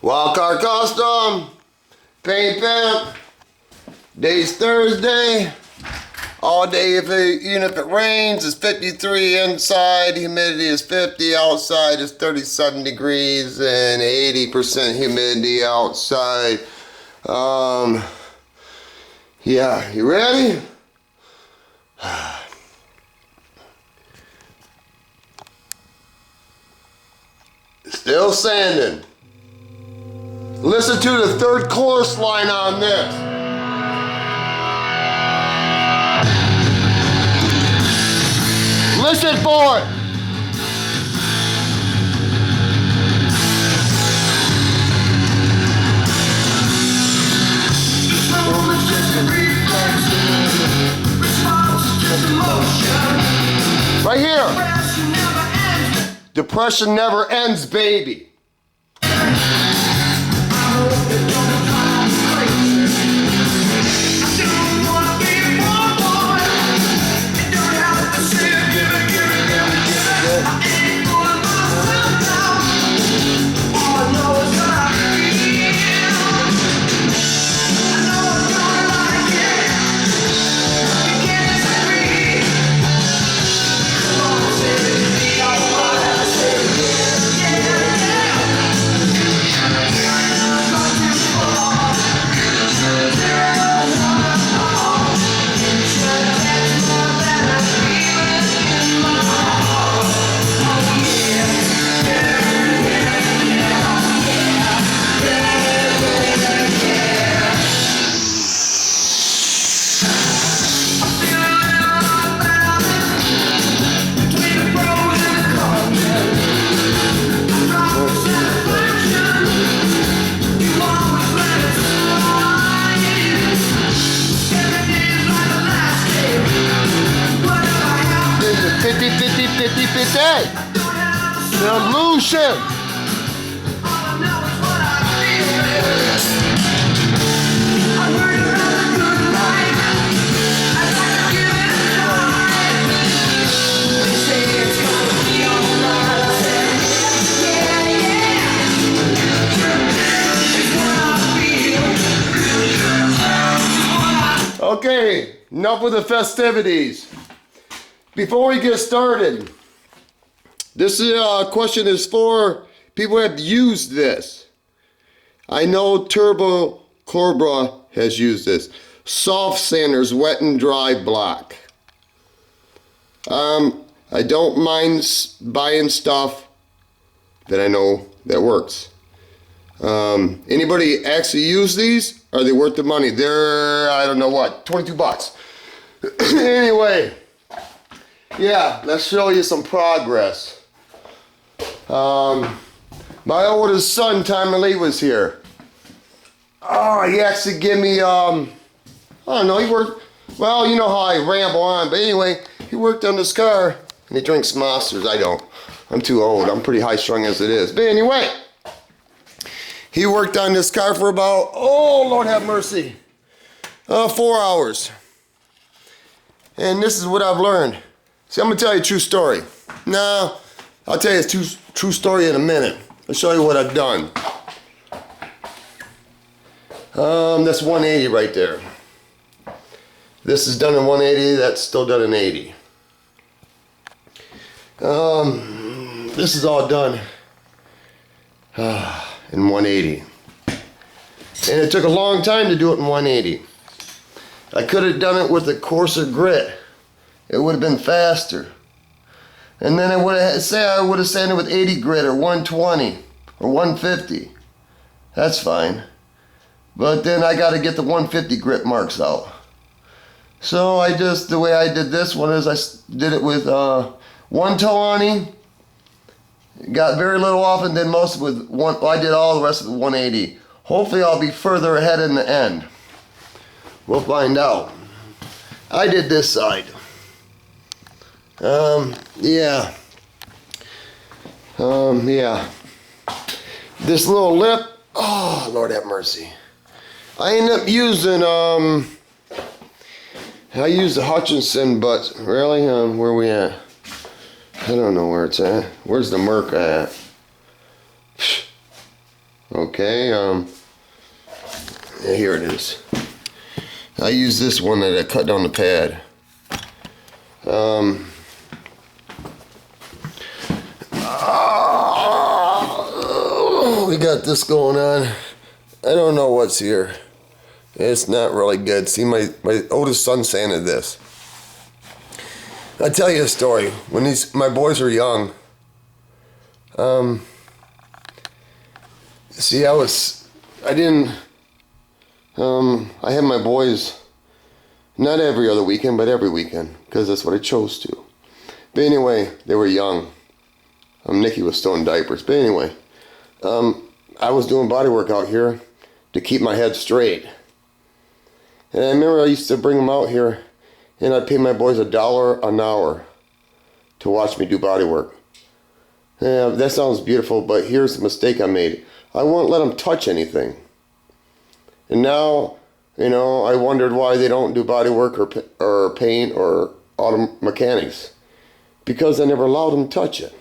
Wildcard Custom, Paint Pimp. Day's Thursday. All day, even if it rains, it's 53 inside. Humidity is 50. Outside is 37 degrees and 80% humidity outside. Yeah, you ready? Still sanding. Listen to the third chorus line on this. Listen for it. Right here. Depression never ends, baby. Solution. Okay, enough with the festivities. Before we get started, this question is for people who have used this. I know Turbo Cobra has used this. Soft sanders, wet and dry block. I don't mind buying stuff that I know that works. Anybody actually use these? Are they worth the money? They're, I don't know what, 22 bucks. Anyway, yeah, let's show you some progress. My oldest son, Tommy Lee, was here. Oh, he actually gave me, I don't know, he worked, well, you know how I ramble on, but anyway, he worked on this car, and he drinks Monsters. I don't. I'm too old. I'm pretty high strung as it is. But anyway, he worked on this car for about, oh, Lord have mercy, 4 hours. And this is what I've learned. See, I'm going to tell you a true story. No, I'll tell you a true story in a minute. I'll show you what I've done. That's 180 right there. This is done in 180, that's still done in 80. This is all done in 180. And it took a long time to do it in 180. I could have done it with a coarser grit. It would have been faster. And then I would have sanded with 80 grit or 120 or 150. That's fine. But then I got to get the 150 grit marks out. So the way I did this one is I did it with 120. Got very little off and then most with one. Well, I did all the rest of the 180. Hopefully I'll be further ahead in the end. We'll find out. I did this side. Yeah. This little lip, oh, Lord have mercy. I ended up using, I used the Hutchinson, but really, where we at? I don't know where it's at. Where's the Merc at? Okay, here it is. I use this one that I cut down the pad. We got this going on. I don't know what's here. It's not really good. See, my oldest son sanded this. I'll tell you a story. When my boys were young, see, I had my boys not every other weekend, but every weekend, because that's what I chose to. But anyway, they were young. Nikki was still in diapers. But anyway, I was doing body work out here to keep my head straight. And I remember I used to bring them out here, and I'd pay my boys $1 an hour to watch me do body work. Yeah, that sounds beautiful, but here's the mistake I made. I won't let them touch anything. And now, you know, I wondered why they don't do body work or paint or auto mechanics. Because I never allowed them to touch it.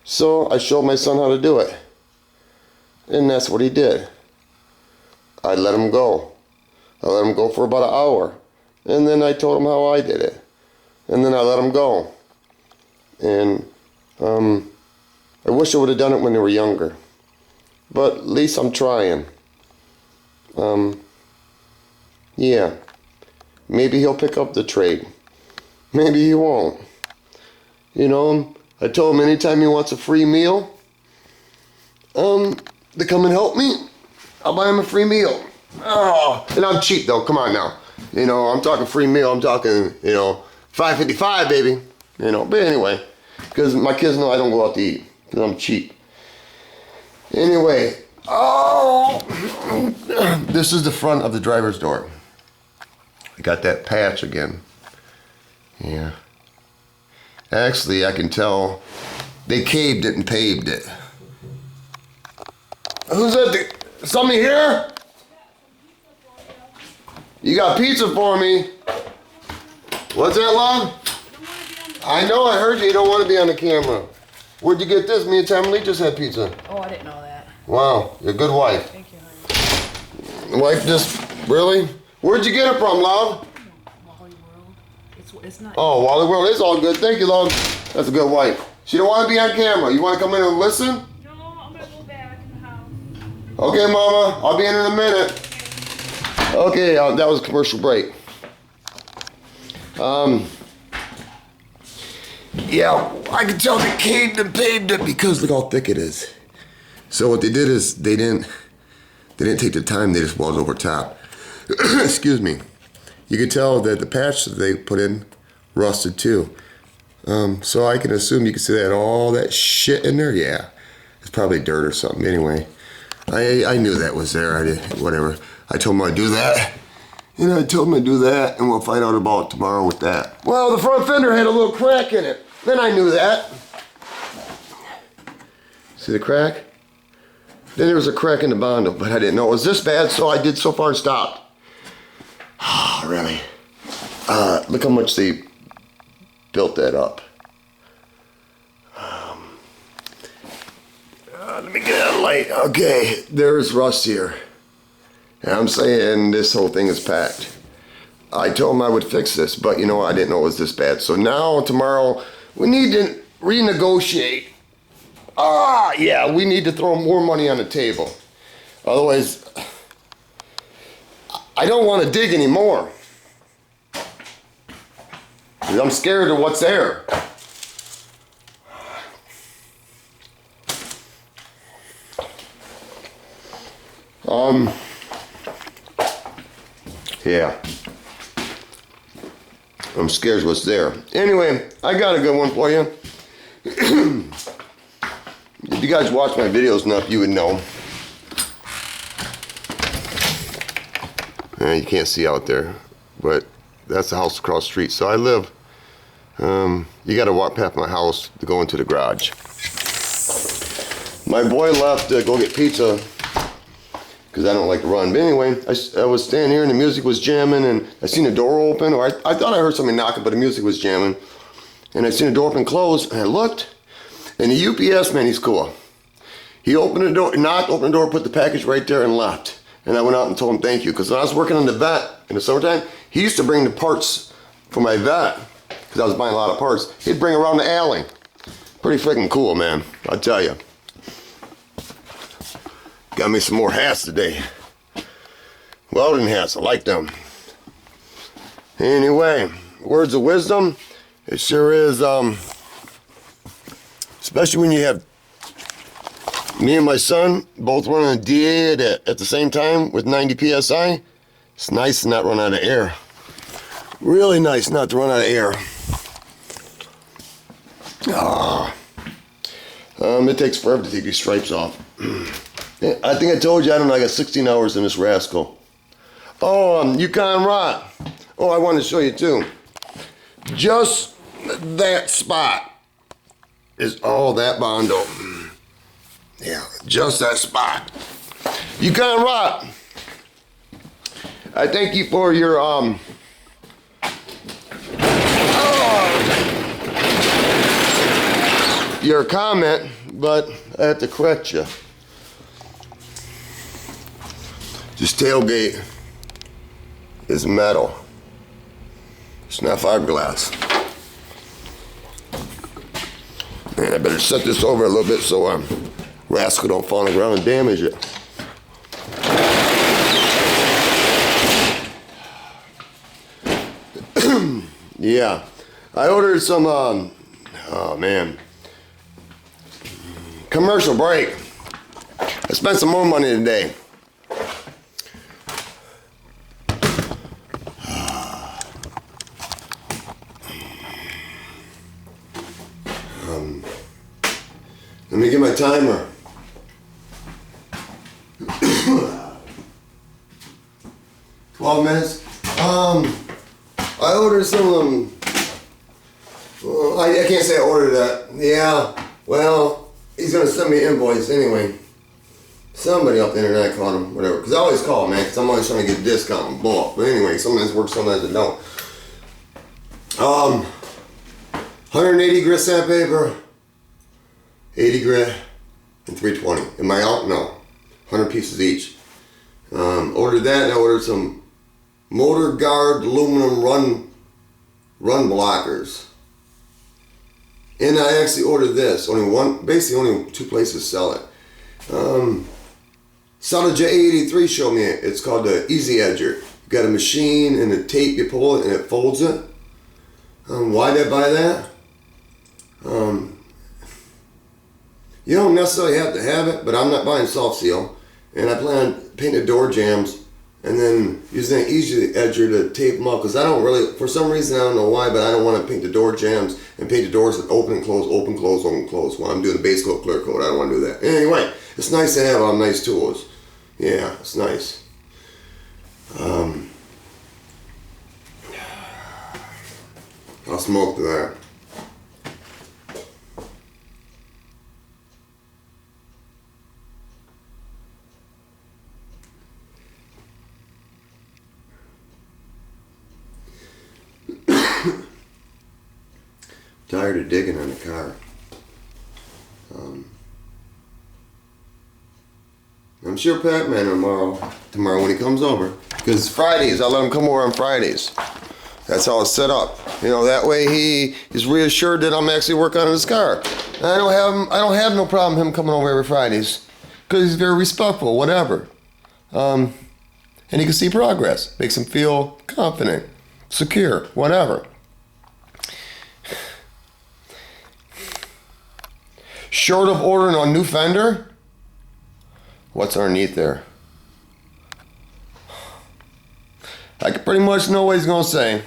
So I showed my son how to do it. And that's what he did. I let him go. I let him go for about an hour. And then I told him how I did it. And then I let him go. And I wish I would have done it when they were younger. But at least I'm trying. Yeah. Maybe he'll pick up the trade. Maybe he won't. You know, I told him anytime he wants a free meal, to come and help me, I'll buy him a free meal. Oh, and I'm cheap though, come on now. You know, I'm talking free meal, I'm talking, you know, $5.55, baby. You know, but anyway, because my kids know I don't go out to eat, because I'm cheap. Anyway, this is the front of the driver's door. I got that patch again. Yeah. Actually, I can tell they caved it and paved it. Who's that? Somebody here? You got pizza for me. What's that, love? I know, I heard you. You don't want to be on the camera. Where'd you get this? Me and Tammy just had pizza. Oh, I didn't know that. Wow, you're a good wife. Thank you, honey. Wife just, really? Where'd you get it from, love? Wally World. It's not. Oh, Wally World, it's all good. Thank you, love. That's a good wife. She don't want to be on camera. You want to come in and listen? No, I'm going to go back in the house. Okay, Mama. I'll be in a minute. Okay, that was a commercial break. Yeah, I can tell they caved and paved it because look how thick it is. So what they did is they didn't take the time. They just was over top. Excuse me. You could tell that the patch that they put in rusted too. So I can assume you can see that all that shit in there. Yeah, it's probably dirt or something. Anyway, I knew that was there. Whatever. I told him I'd do that. And I told him I'd do that, and we'll find out about tomorrow with that. Well, the front fender had a little crack in it. Then I knew that. See the crack? Then there was a crack in the bondo, but I didn't know it was this bad, so I did so far and stopped. Oh, really? Look how much they built that up. Let me get out of light. Okay, there's rust here. And I'm saying this whole thing is packed. I told him I would fix this, but you know what? I didn't know it was this bad. So now, tomorrow, we need to renegotiate. Yeah, we need to throw more money on the table. Otherwise, I don't want to dig anymore. 'Cause I'm scared of what's there. Yeah. I'm scared of what's there. Anyway, I got a good one for you. If you guys watch my videos enough, you would know. You can't see out there, but that's the house across the street. So I live, you got to walk past my house to go into the garage. My boy left to go get pizza because I don't like to run. But anyway, I was standing here and the music was jamming and I seen the door open, or I thought I heard somebody knocking, but the music was jamming. And I seen the door open and close, and I looked, and the UPS man, he's cool. He opened the door, knocked, opened the door, put the package right there and left. And I went out and told him thank you. Because when I was working on the vet in the summertime, he used to bring the parts for my vet. Because I was buying a lot of parts. He'd bring around the alley. Pretty freaking cool, man. I'll tell you. Got me some more hats today. Welding hats, I like them. Anyway, words of wisdom. It sure is, especially when you have me and my son both running a D8 at the same time with 90 PSI. It's nice to not run out of air. Really nice not to run out of air. It takes forever to take these stripes off. I think I told you, I don't know, I got 16 hours in this rascal. Oh, Yukon Rock. Oh, I wanted to show you too. Just that spot is all that Bondo. Yeah, just that spot. Yukon Rock. I thank you for your comment, but I have to correct you. This tailgate is metal. It's not fiberglass. Man, I better set this over a little bit so rascal don't fall on the ground and damage it. Yeah, I ordered some, oh man, commercial break. I spent some more money today. Let me get my timer. 12 minutes. I ordered some of them. Well, I can't say I ordered that. Yeah, well, he's gonna send me an invoice anyway. Somebody off the internet called him, whatever. Because I always call, man, because I'm always trying to get a discount and bulk. But anyway, sometimes it works, sometimes it don't. 180 grit sandpaper, 80 grit, and 320. Am I out? No. 100 pieces each. Ordered that, and I ordered some motor guard aluminum run blockers. And I actually ordered this. Basically only two places sell it. Solid J83 showed me it. It's called the Easy Edger. You got a machine and a tape, you pull it and it folds it. Why did I buy that? You don't necessarily have to have it, but I'm not buying soft seal. And I plan on painting door jambs and then using an Easy Edger to tape them up, because I don't really, for some reason, I don't know why, but I don't want to paint the door jambs and paint the doors that open and close, open, close, open, close. When I'm doing the base coat, clear coat, I don't want to do that. Anyway, it's nice to have nice tools. Yeah, it's nice. I'll smoke to that. Tired of digging on the car. I'm sure Pat-Man tomorrow when he comes over, because Fridays, I let him come over on Fridays. That's how it's set up. You know, that way he is reassured that I'm actually working on his car. And I don't have no problem him coming over every Fridays, because he's very respectful, whatever. And he can see progress. Makes him feel confident, secure, whatever. Short of ordering a new fender? What's underneath there? I can pretty much know what he's gonna say.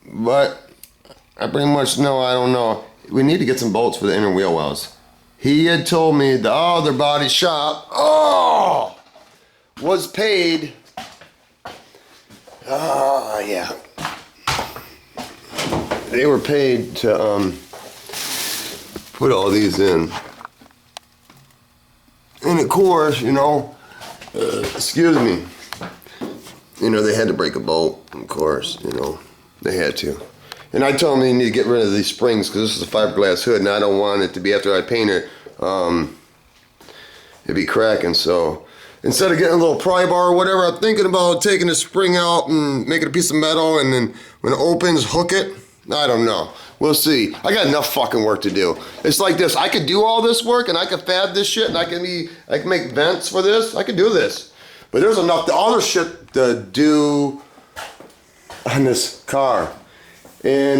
But I pretty much know I don't know. We need to get some bolts for the inner wheel wells. He had told me the other body shop was paid. Yeah. They were paid to put all these in. And of course, you know, excuse me, you know, they had to break a bolt, of course, you know, they had to. And I told them they need to get rid of these springs, because this is a fiberglass hood and I don't want it to be, after I paint it, it'd be cracking. So instead of getting a little pry bar or whatever, I'm thinking about taking the spring out and making a piece of metal, and then when it opens, hook it. I don't know. We'll see. I got enough fucking work to do. It's like this. I could do all this work, and I could fab this shit, and I can make vents for this. I could do this. But there's enough other shit to do on this car. And,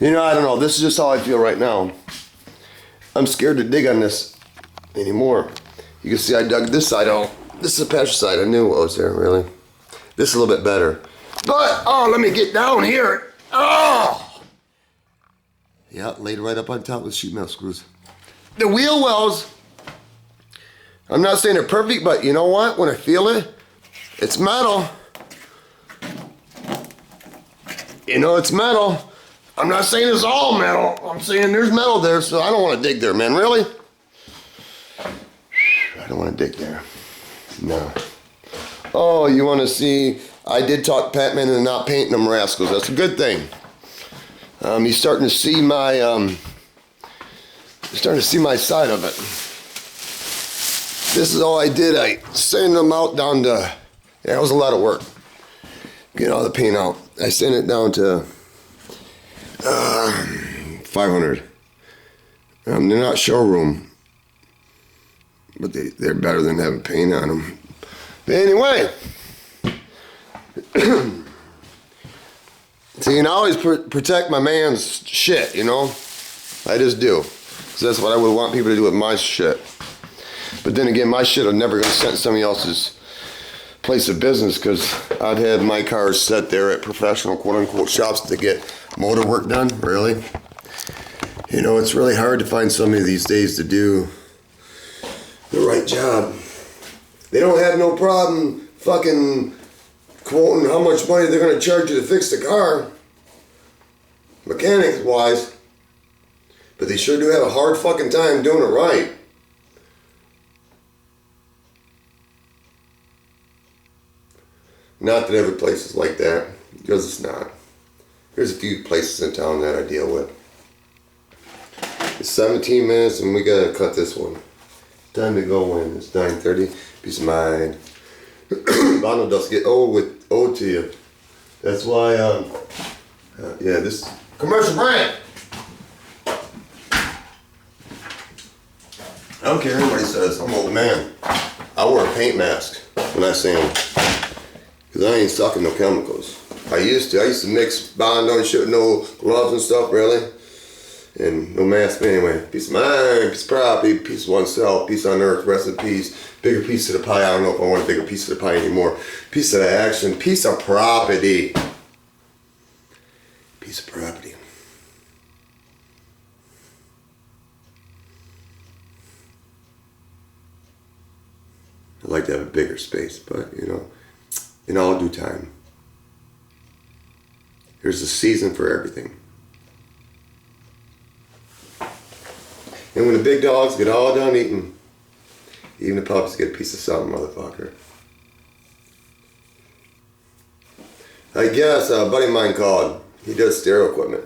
you know, I don't know. This is just how I feel right now. I'm scared to dig on this anymore. You can see I dug this side out. This is the passenger side. I knew what was there, really. This is a little bit better. But, oh, let me get down here. Oh! Yeah, laid right up on top with sheet metal screws. The wheel wells, I'm not saying they're perfect, but you know what? When I feel it, it's metal. You know, it's metal. I'm not saying it's all metal. I'm saying there's metal there, so I don't want to dig there, man. Really? I don't want to dig there. No. Oh, you want to see? I did talk Batman into not painting them rascals. That's a good thing. He's starting to see my side of it. This is all I did. I sanded them out down to. Yeah, it was a lot of work. Get all the paint out. I sent it down to 500. They're not showroom, but they're better than having paint on them. But anyway, see, you know, I always protect my man's shit, you know? I just do. Because that's what I would want people to do with my shit. But then again, my shit are never going to send somebody else's place of business, because I've had my cars set there at professional quote-unquote shops to get motor work done, really. You know, it's really hard to find somebody these days to do the right job. They don't have no problem fucking quoting how much money they're going to charge you to fix the car, mechanics-wise, but they sure do have a hard fucking time doing it right. Not that every place is like that, because it's not. There's a few places in town that I deal with. It's 17 minutes and we gotta cut this one. Time to go in. It's 9:30. Peace of mind. Vinyl dust get owed to you. That's why, yeah, this commercial brand. I don't care what anybody says. I'm an old man. I wear a paint mask when I sand. Because I ain't sucking no chemicals. I used to mix Bondo and shit with no gloves and stuff, really. And no mask, but anyway. Peace of mind, peace of property, peace of oneself, peace on earth, rest in peace. Bigger piece of the pie. I don't know if I want a bigger piece of the pie anymore. Piece of the action, piece of property. Piece of property. I'd like to have a bigger space, but you know, in all due time. There's a season for everything. And when the big dogs get all done eating, even the puppies get a piece of something, motherfucker. I guess a buddy of mine called. He does stereo equipment.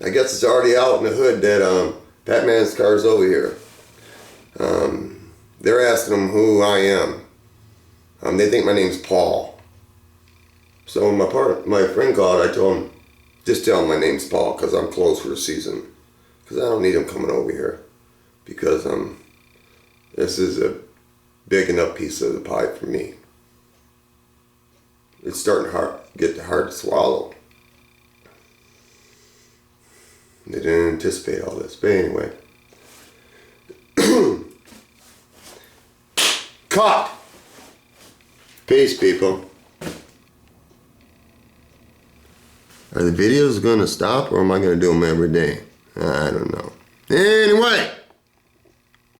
I guess it's already out in the hood that Batman's car's over here. They're asking him who I am. They think my name's Paul. So when my friend called, I told him, just tell him my name's Paul, because I'm closed for the season. Because I don't need him coming over here. Because this is a big enough piece of the pie for me. It's starting to get hard to swallow. They didn't anticipate all this. But anyway. Cut! Peace, people. Are the videos going to stop, or am I going to do them every day? I don't know. Anyway.